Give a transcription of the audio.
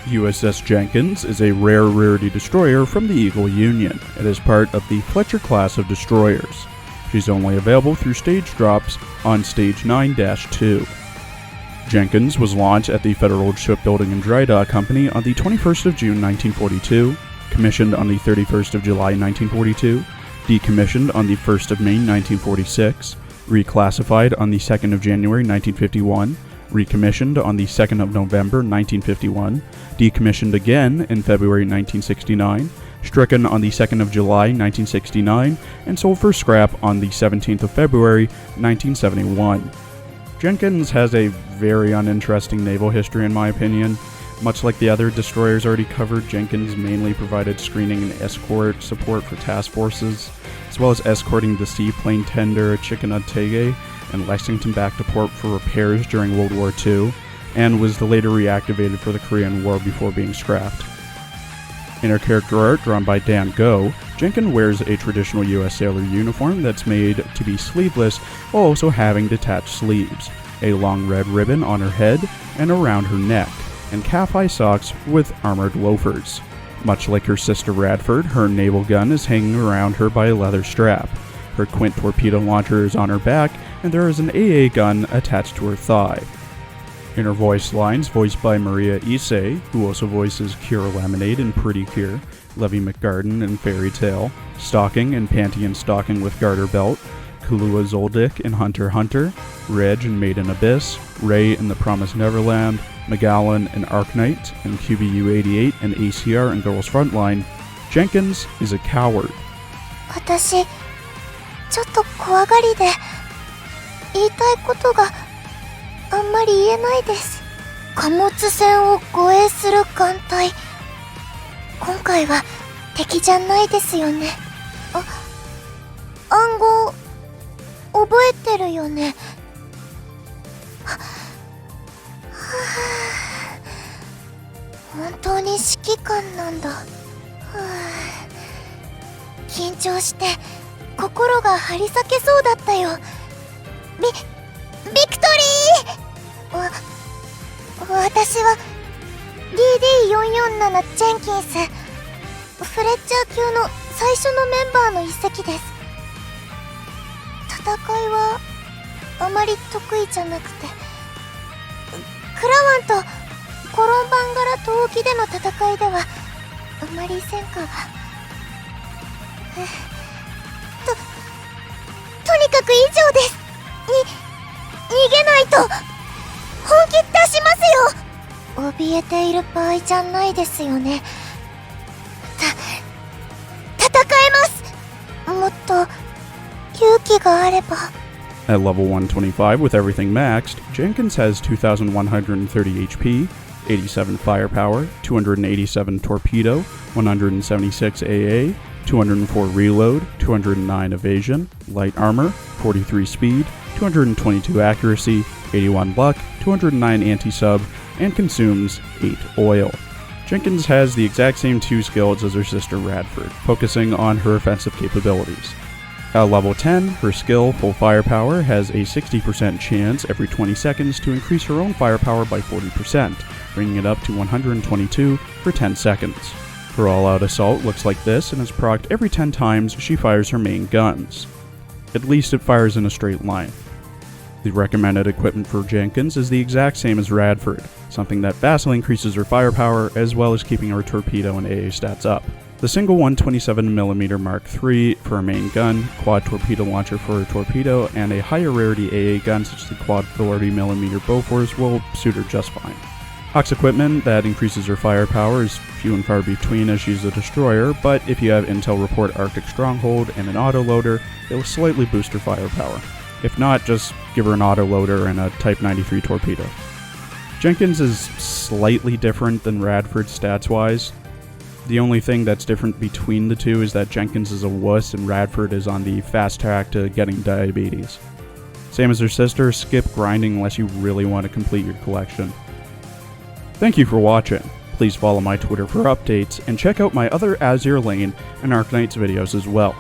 USS Jenkins is a rare rarity destroyer from the Eagle Union. It is part of the Fletcher-class of destroyers. She's only available through stage drops on Stage 9-2. Jenkins was launched at the Federal Shipbuilding and Dry Dock Company on the 21st of June 1942, commissioned on the 31st of July 1942, decommissioned on the 1st of May 1946, reclassified on the 2nd of January 1951, recommissioned on the 2nd of November 1951, decommissioned again in February 1969, stricken on the 2nd of July 1969, and sold for scrap on the 17th of February 1971. Jenkins has a very uninteresting naval history in my opinion. Much like the other destroyers already covered, Jenkins mainly provided screening and escort support for task forces, as well as escorting the seaplane tender Chickanauga and Lexington back to port for repairs during World War II, and was later reactivated for the Korean War before being scrapped. In her character art, drawn by Dan Go, Jenkins wears a traditional US sailor uniform that's made to be sleeveless while also having detached sleeves, a long red ribbon on her head and around her neck, and calf-high socks with armored loafers. Much like her sister Radford, her naval gun is hanging around her by a leather strap. Her Quint torpedo launcher is on her back, and there is an AA gun attached to her thigh. In her voice lines, voiced by Maria Issei, who also voices Kira Lemonade in Pretty Cure, Levy McGarden in Fairy Tale, Stocking and Panty and Stocking with Garter Belt, Kalua Zoldyck in Hunter x Hunter, Reg in Made in Abyss, Ray in The Promised Neverland, McGowan in Arknight, and QBU-88 and ACR in Girls Frontline, Jenkins is a coward. 私、ちょっと怖がりで、言いたいことがあんまり言えないです。貨物船を護衛する艦隊。今回は敵じゃないですよね。暗号、覚えてるよね。本当に指揮官なんだ。緊張して心が張り裂けそうだったよ。ビクトリー！私は DD447 ジェンキンス、フレッチャー級の最初のメンバーの一隻です。戦いはあまり得意じゃなくて、クラワンとコロンバンガラ島沖での戦いではあまり戦果が。とにかく以上です。逃げないと本気出しますよ。怯えている場合じゃないですよね。戦えます。もっと勇気があれば。At level 125 with everything maxed, Jenkins has 2,130 HP, 87 firepower, 287 torpedo, 176 AA, 204 reload, 209 evasion, light armor, 43 speed, 222 accuracy, 81 luck, 209 anti-sub, and consumes 8 oil. Jenkins has the exact same 2 skills as her sister Radford, focusing on her offensive capabilities. At level 10, her skill, Full Firepower, has a 60% chance every 20 seconds to increase her own firepower by 40%, bringing it up to 122 for 10 seconds. Her all-out assault looks like this and is procced every 10 times she fires her main guns. At least it fires in a straight line. The recommended equipment for Jenkins is the exact same as Radford, something that vastly increases her firepower as well as keeping her torpedo and AA stats up. The single 127mm Mark III for her main gun, quad torpedo launcher for her torpedo, and a higher rarity AA gun such as the quad 40mm Bofors will suit her just fine. Hawk's equipment that increases her firepower is few and far between as she's a destroyer, but if you have Intel Report Arctic Stronghold and an autoloader, it will slightly boost her firepower. If not, just give her an autoloader and a Type 93 torpedo. Jenkins is slightly different than Radford stats-wise. The only thing that's different between the two is that Jenkins is a wuss and Radford is on the fast track to getting diabetes. Same as her sister, skip grinding unless you really want to complete your collection. Thank you for watching. Please follow my Twitter for updates, and check out my other Azur Lane and Arknight's videos as well.